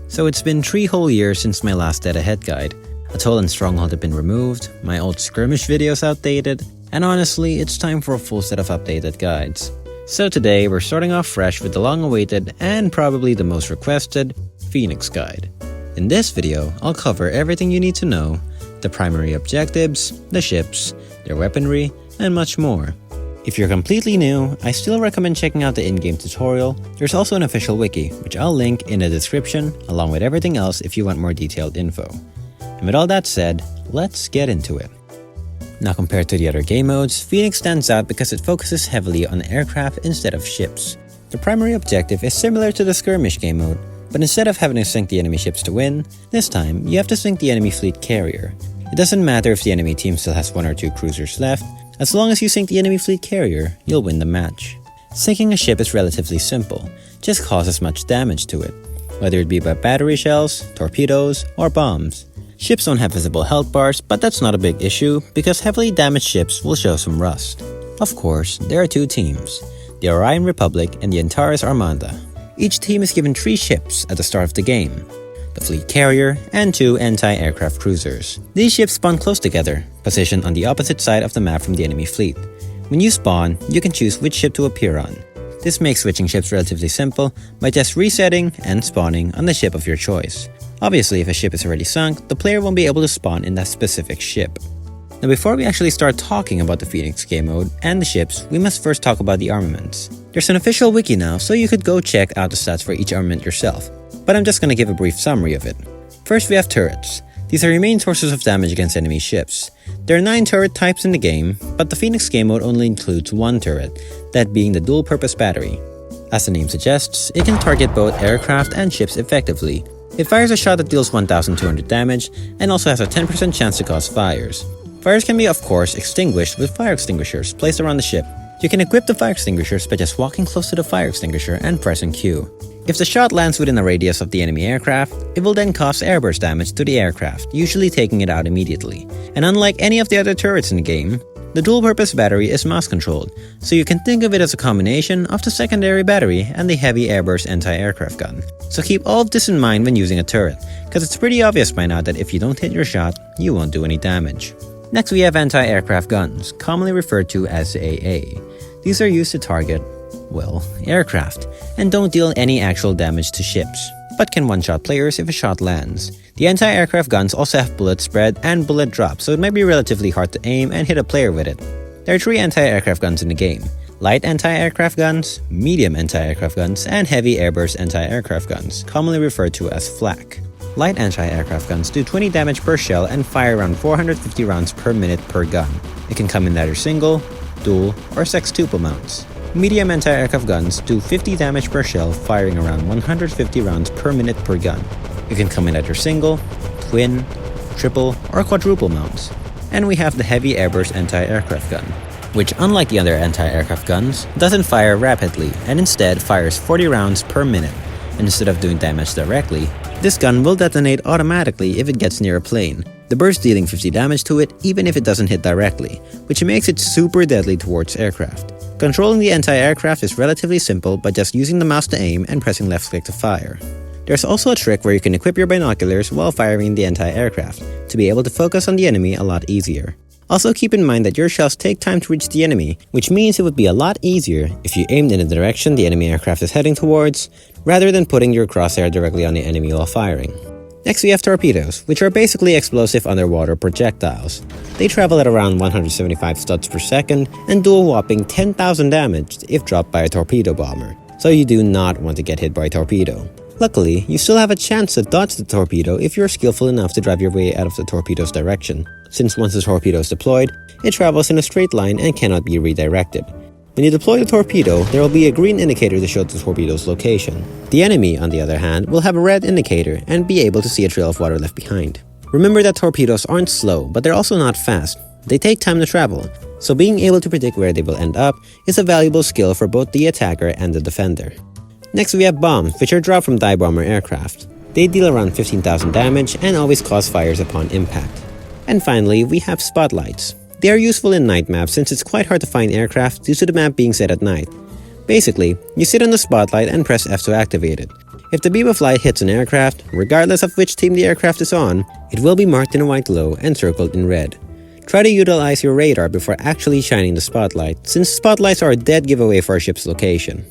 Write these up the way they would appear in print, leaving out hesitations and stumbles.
So it's been 3 whole years since my last Dead Ahead guide. Atoll and Stronghold have been removed, my old skirmish videos outdated, and honestly, it's time for a full set of updated guides. So today, we're starting off fresh with the long-awaited and probably the most requested Phoenix guide. In this video, I'll cover everything you need to know, the primary objectives, the ships, their weaponry, and much more. If you're completely new, I still recommend checking out the in-game tutorial. There's also an official wiki, which I'll link in the description, along with everything else if you want more detailed info. And with all that said, let's get into it. Now compared to the other game modes, Phoenix stands out because it focuses heavily on aircraft instead of ships. The primary objective is similar to the skirmish game mode, but instead of having to sink the enemy ships to win, this time you have to sink the enemy fleet carrier. It doesn't matter if the enemy team still has 1 or 2 cruisers left, as long as you sink the enemy fleet carrier, you'll win the match. Sinking a ship is relatively simple, just cause as much damage to it, whether it be by battery shells, torpedoes, or bombs. Ships don't have visible health bars, but that's not a big issue because heavily damaged ships will show some rust. Of course, there are 2 teams, the Orion Republic and the Antares Armada. Each team is given 3 ships at the start of the game, the fleet carrier, and 2 anti-aircraft cruisers. These ships spawn close together, positioned on the opposite side of the map from the enemy fleet. When you spawn, you can choose which ship to appear on. This makes switching ships relatively simple by just resetting and spawning on the ship of your choice. Obviously, if a ship is already sunk, the player won't be able to spawn in that specific ship. Now before we actually start talking about the Phoenix game mode and the ships, we must first talk about the armaments. There's an official wiki now, so you could go check out the stats for each armament yourself, but I'm just gonna give a brief summary of it. First we have turrets. These are your main sources of damage against enemy ships. There are 9 turret types in the game, but the Phoenix game mode only includes 1 turret, that being the dual-purpose battery. As the name suggests, it can target both aircraft and ships effectively. It fires a shot that deals 1,200 damage and also has a 10% chance to cause fires. Fires can be of course extinguished with fire extinguishers placed around the ship. You can equip the fire extinguishers by just walking close to the fire extinguisher and pressing Q. If the shot lands within a radius of the enemy aircraft, it will then cause airburst damage to the aircraft, usually taking it out immediately. And unlike any of the other turrets in the game, the dual-purpose battery is mouse-controlled, so you can think of it as a combination of the secondary battery and the heavy airburst anti-aircraft gun. So keep all of this in mind when using a turret, because it's pretty obvious by now that if you don't hit your shot, you won't do any damage. Next we have anti-aircraft guns, commonly referred to as AA. These are used to target, well, aircraft, and don't deal any actual damage to ships, but can one-shot players if a shot lands. The anti-aircraft guns also have bullet spread and bullet drop, so it might be relatively hard to aim and hit a player with it. There are 3 anti-aircraft guns in the game: light anti-aircraft guns, medium anti-aircraft guns, and heavy airburst anti-aircraft guns, commonly referred to as flak. Light anti-aircraft guns do 20 damage per shell and fire around 450 rounds per minute per gun. It can come in either single, dual, or sextuple mounts. Medium anti-aircraft guns do 50 damage per shell, firing around 150 rounds per minute per gun. It can come in either single, twin, triple, or quadruple mounts. And we have the heavy airburst anti-aircraft gun, which unlike the other anti-aircraft guns, doesn't fire rapidly and instead fires 40 rounds per minute. And instead of doing damage directly, this gun will detonate automatically if it gets near a plane, the burst dealing 50 damage to it even if it doesn't hit directly, which makes it super deadly towards aircraft. Controlling the anti-aircraft is relatively simple by just using the mouse to aim and pressing left click to fire. There's also a trick where you can equip your binoculars while firing the anti-aircraft, to be able to focus on the enemy a lot easier. Also keep in mind that your shells take time to reach the enemy, which means it would be a lot easier if you aimed in the direction the enemy aircraft is heading towards, rather than putting your crosshair directly on the enemy while firing. Next we have torpedoes, which are basically explosive underwater projectiles. They travel at around 175 studs per second and do a whopping 10,000 damage if dropped by a torpedo bomber, so you do not want to get hit by a torpedo. Luckily, you still have a chance to dodge the torpedo if you're skillful enough to drive your way out of the torpedo's direction, since once the torpedo is deployed, it travels in a straight line and cannot be redirected. When you deploy the torpedo, there will be a green indicator to show the torpedo's location. The enemy, on the other hand, will have a red indicator and be able to see a trail of water left behind. Remember that torpedoes aren't slow, but they're also not fast. They take time to travel, so being able to predict where they will end up is a valuable skill for both the attacker and the defender. Next we have bombs, which are dropped from dive bomber aircraft. They deal around 15,000 damage and always cause fires upon impact. And finally, we have spotlights. They are useful in night maps since it's quite hard to find aircraft due to the map being set at night. Basically, you sit on the spotlight and press F to activate it. If the beam of light hits an aircraft, regardless of which team the aircraft is on, it will be marked in a white glow and circled in red. Try to utilize your radar before actually shining the spotlight, since spotlights are a dead giveaway for a ship's location.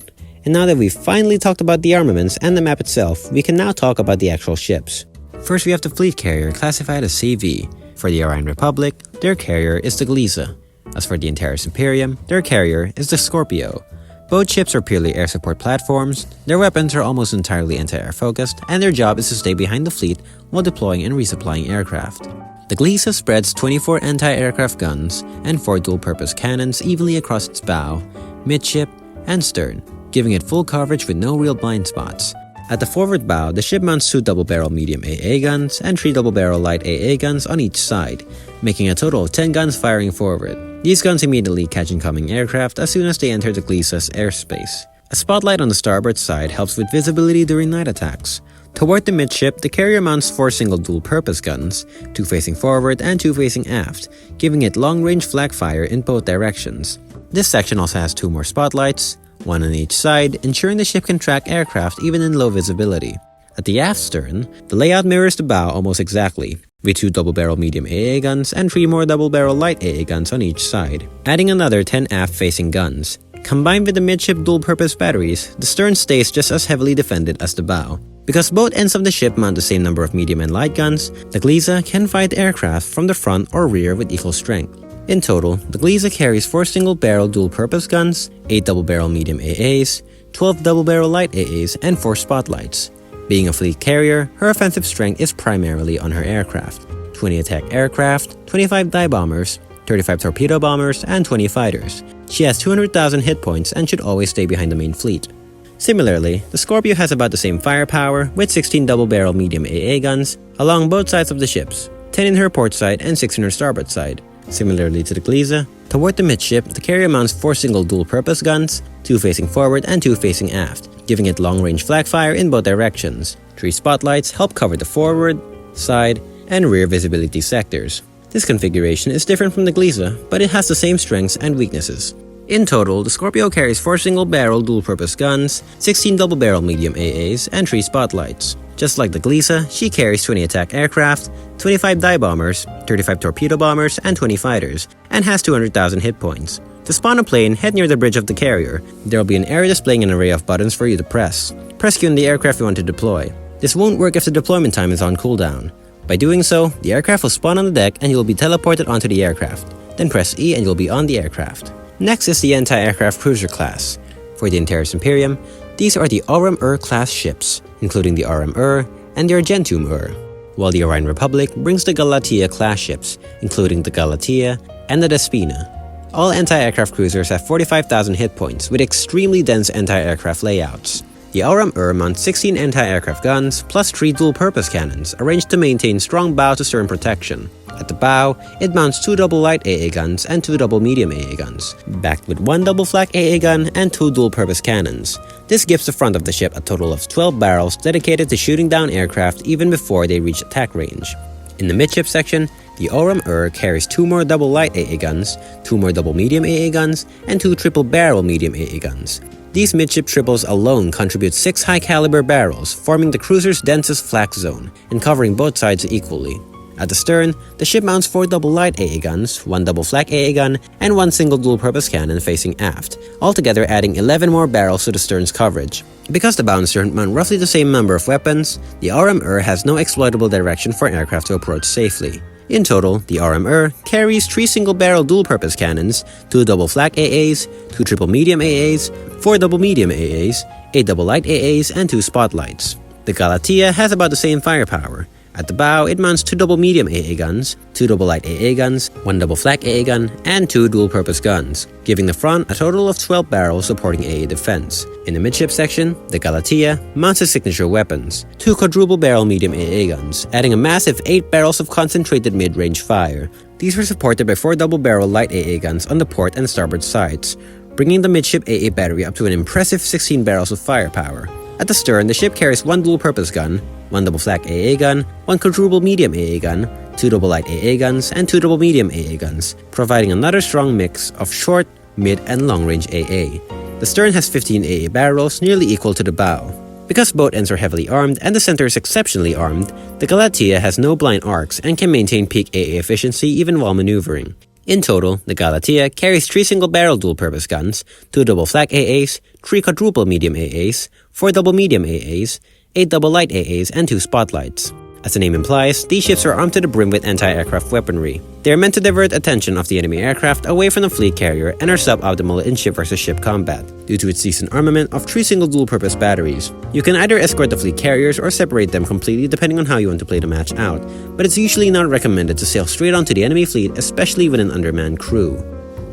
And now that we've finally talked about the armaments and the map itself, we can now talk about the actual ships. First, we have the fleet carrier, classified as CV. For the Orion Republic, their carrier is the Gliese. As for the Antares Imperium, their carrier is the Scorpio. Both ships are purely air support platforms, their weapons are almost entirely anti-air focused, and their job is to stay behind the fleet while deploying and resupplying aircraft. The Gliese spreads 24 anti-aircraft guns and 4 dual-purpose cannons evenly across its bow, midship, and stern, giving it full coverage with no real blind spots. At the forward bow, the ship mounts 2 double-barrel medium AA guns and 3 double-barrel light AA guns on each side, making a total of 10 guns firing forward. These guns immediately catch incoming aircraft as soon as they enter the Gliese's airspace. A spotlight on the starboard side helps with visibility during night attacks. Toward the midship, the carrier mounts 4 single dual-purpose guns, 2 facing forward and 2 facing aft, giving it long-range flak fire in both directions. This section also has 2 more spotlights, 1 on each side, ensuring the ship can track aircraft even in low visibility. At the aft stern, the layout mirrors the bow almost exactly, with 2 double-barrel medium AA guns and 3 more double-barrel light AA guns on each side, adding another 10 aft-facing guns. Combined with the midship dual-purpose batteries, the stern stays just as heavily defended as the bow. Because both ends of the ship mount the same number of medium and light guns, the Gliese can fight aircraft from the front or rear with equal strength. In total, the Gliese carries 4 single-barrel dual-purpose guns, 8 double-barrel medium AAs, 12 double-barrel light AAs, and 4 spotlights. Being a fleet carrier, her offensive strength is primarily on her aircraft: 20 attack aircraft, 25 dive bombers, 35 torpedo bombers, and 20 fighters. She has 200,000 hit points and should always stay behind the main fleet. Similarly, the Scorpio has about the same firepower, with 16 double-barrel medium AA guns along both sides of the ships, 10 in her port side and 6 in her starboard side. Similarly to the Gliese, toward the midship, the carrier mounts 4 single dual-purpose guns, 2 facing forward and 2 facing aft, giving it long-range flak fire in both directions. 3 spotlights help cover the forward, side, and rear visibility sectors. This configuration is different from the Gliese, but it has the same strengths and weaknesses. In total, the Scorpio carries 4 single-barrel dual-purpose guns, 16 double-barrel medium AAs, and 3 spotlights. Just like the Gliese, she carries 20 attack aircraft, 25 dive bombers, 35 torpedo bombers, and 20 fighters, and has 200,000 hit points. To spawn a plane, head near the bridge of the carrier. There will be an area displaying an array of buttons for you to press. Press Q on the aircraft you want to deploy. This won't work if the deployment time is on cooldown. By doing so, the aircraft will spawn on the deck and you will be teleported onto the aircraft. Then press E and you'll be on the aircraft. Next is the anti-aircraft cruiser class. For the Antares Imperium, these are the Aurum Aer class ships, including the Aurum Aer and the Argentum Aer, while the Orion Republic brings the Galatea class ships, including the Galatea and the Despina. All anti-aircraft cruisers have 45,000 hit points with extremely dense anti-aircraft layouts. The Aurum Aer mounts 16 anti-aircraft guns plus 3 dual-purpose cannons arranged to maintain strong bow-to-stern protection. At the bow, it mounts 2 double light AA guns and 2 double medium AA guns, backed with 1 double flak AA gun and 2 dual-purpose cannons. This gives the front of the ship a total of 12 barrels dedicated to shooting down aircraft even before they reach attack range. In the midship section, the Aurum Aer carries 2 more double light AA guns, 2 more double medium AA guns, and 2 triple barrel medium AA guns. These midship triples alone contribute 6 high-caliber barrels, forming the cruiser's densest flak zone, and covering both sides equally. At the stern, the ship mounts 4 double light AA guns, 1 double flak AA gun, and 1 single dual-purpose cannon facing aft, altogether adding 11 more barrels to the stern's coverage. Because the bow and stern mount roughly the same number of weapons, the Aurum Aer has no exploitable direction for aircraft to approach safely. In total, the Aurum Aer carries 3 single-barrel dual-purpose cannons, 2 double flak AAs, 2 triple medium AAs, 4 double medium AAs, 8 double light AAs, and 2 spotlights. The Galatea has about the same firepower. At the bow, it mounts 2 double medium AA guns, 2 double light AA guns, 1 double flak AA gun, and 2 dual-purpose guns, giving the front a total of 12 barrels supporting AA defense. In the midship section, the Galatea mounts its signature weapons, 2 quadruple barrel medium AA guns, adding a massive 8 barrels of concentrated mid-range fire. These were supported by 4 double barrel light AA guns on the port and starboard sides, bringing the midship AA battery up to an impressive 16 barrels of firepower. At the stern, the ship carries 1 dual-purpose gun, 1 double flak AA gun, 1 quadruple medium AA gun, 2 double light AA guns, and 2 double medium AA guns, providing another strong mix of short, mid, and long-range AA. The stern has 15 AA barrels, nearly equal to the bow. Because both ends are heavily armed and the center is exceptionally armed, the Galatea has no blind arcs and can maintain peak AA efficiency even while maneuvering. In total, the Galatea carries 3 single-barrel dual-purpose guns, 2 double flak AAs, 3 quadruple medium AAs, 4 double medium AAs, 8 double light AAs, and 2 spotlights. As the name implies, these ships are armed to the brim with anti-aircraft weaponry. They are meant to divert attention of the enemy aircraft away from the fleet carrier and are suboptimal in ship versus ship combat, due to its decent armament of 3 single dual-purpose batteries. You can either escort the fleet carriers or separate them completely depending on how you want to play the match out, but it's usually not recommended to sail straight onto the enemy fleet, especially with an undermanned crew.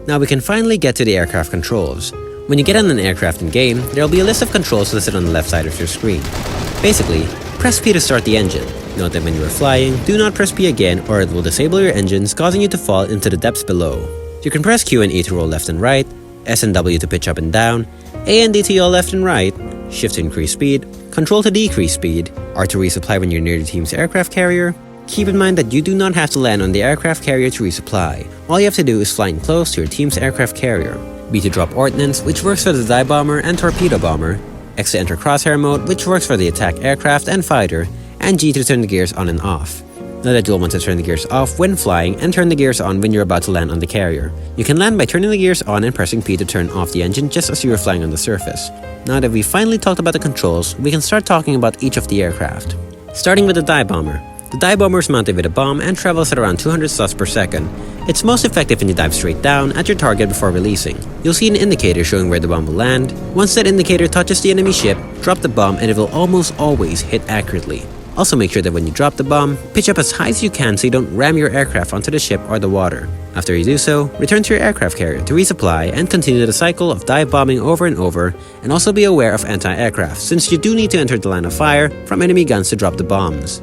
Now we can finally get to the aircraft controls. When you get on an aircraft in-game, there will be a list of controls listed on the left side of your screen. Basically, press P to start the engine. Note that when you are flying, do not press P again or it will disable your engines, causing you to fall into the depths below. You can press Q and E to roll left and right, S and W to pitch up and down, A and D to yaw left and right, Shift to increase speed, Control to decrease speed, R to resupply when you're near the team's aircraft carrier. Keep in mind that you do not have to land on the aircraft carrier to resupply. All you have to do is fly in close to your team's aircraft carrier. B to drop ordnance, which works for the dive bomber and torpedo bomber. X to enter crosshair mode, which works for the attack aircraft and fighter. And G to turn the gears on and off. Note that you'll want to turn the gears off when flying and turn the gears on when you're about to land on the carrier. You can land by turning the gears on and pressing P to turn off the engine just as you were flying on the surface. Now that we've finally talked about the controls, we can start talking about each of the aircraft. Starting with the dive bomber. The dive bomber is mounted with a bomb and travels at around 200 thoughts per second. It's most effective when you dive straight down at your target before releasing. You'll see an indicator showing where the bomb will land. Once that indicator touches the enemy ship, drop the bomb and it will almost always hit accurately. Also make sure that when you drop the bomb, pitch up as high as you can so you don't ram your aircraft onto the ship or the water. After you do so, return to your aircraft carrier to resupply and continue the cycle of dive bombing over and over, and also be aware of anti-aircraft since you do need to enter the line of fire from enemy guns to drop the bombs.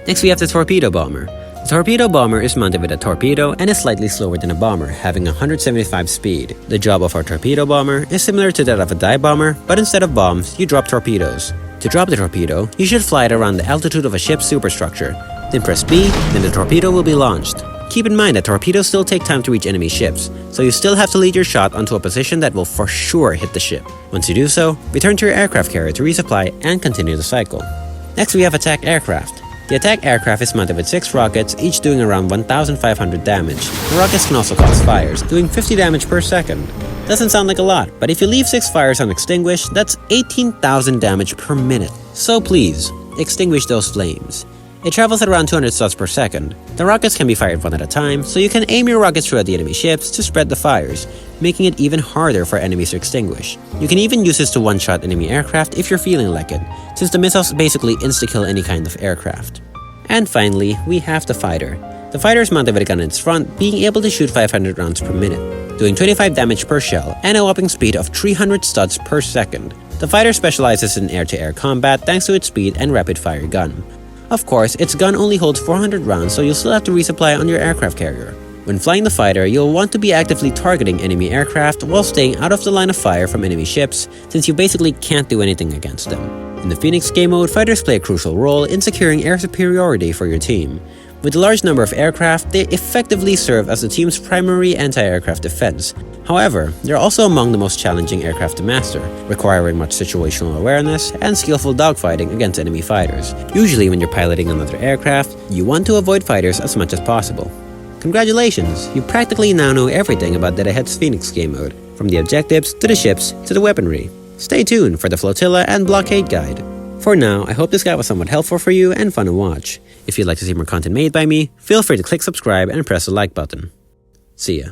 Next we have the torpedo bomber. The torpedo bomber is mounted with a torpedo and is slightly slower than a bomber, having 175 speed. The job of our torpedo bomber is similar to that of a dive bomber, but instead of bombs, you drop torpedoes. To drop the torpedo, you should fly it around the altitude of a ship's superstructure. Then press B, then the torpedo will be launched. Keep in mind that torpedoes still take time to reach enemy ships, so you still have to lead your shot onto a position that will for sure hit the ship. Once you do so, return to your aircraft carrier to resupply and continue the cycle. Next we have attack aircraft. The attack aircraft is mounted with 6 rockets, each doing around 1,500 damage. The rockets can also cause fires, doing 50 damage per second. Doesn't sound like a lot, but if you leave 6 fires unextinguished, that's 18,000 damage per minute. So please, extinguish those flames. It travels at around 200 thoughts per second. The rockets can be fired one at a time, so you can aim your rockets throughout the enemy ships to spread the fires, making it even harder for enemies to extinguish. You can even use this to one-shot enemy aircraft if you're feeling like it, since the missiles basically insta-kill any kind of aircraft. And finally, we have the fighter. The fighter is mounted with a gun in its front, being able to shoot 500 rounds per minute, doing 25 damage per shell and a whopping speed of 300 studs per second. The fighter specializes in air-to-air combat thanks to its speed and rapid-fire gun. Of course, its gun only holds 400 rounds, so you'll still have to resupply on your aircraft carrier. When flying the fighter, you'll want to be actively targeting enemy aircraft while staying out of the line of fire from enemy ships, since you basically can't do anything against them. In the Phoenix game mode, fighters play a crucial role in securing air superiority for your team. With a large number of aircraft, they effectively serve as the team's primary anti-aircraft defense. However, they're also among the most challenging aircraft to master, requiring much situational awareness and skillful dogfighting against enemy fighters. Usually when you're piloting another aircraft, you want to avoid fighters as much as possible. Congratulations! You practically now know everything about Dead Ahead's Phoenix game mode, from the objectives to the ships to the weaponry. Stay tuned for the Flotilla and Blockade guide. For now, I hope this guide was somewhat helpful for you and fun to watch. If you'd like to see more content made by me, feel free to click subscribe and press the like button. See ya.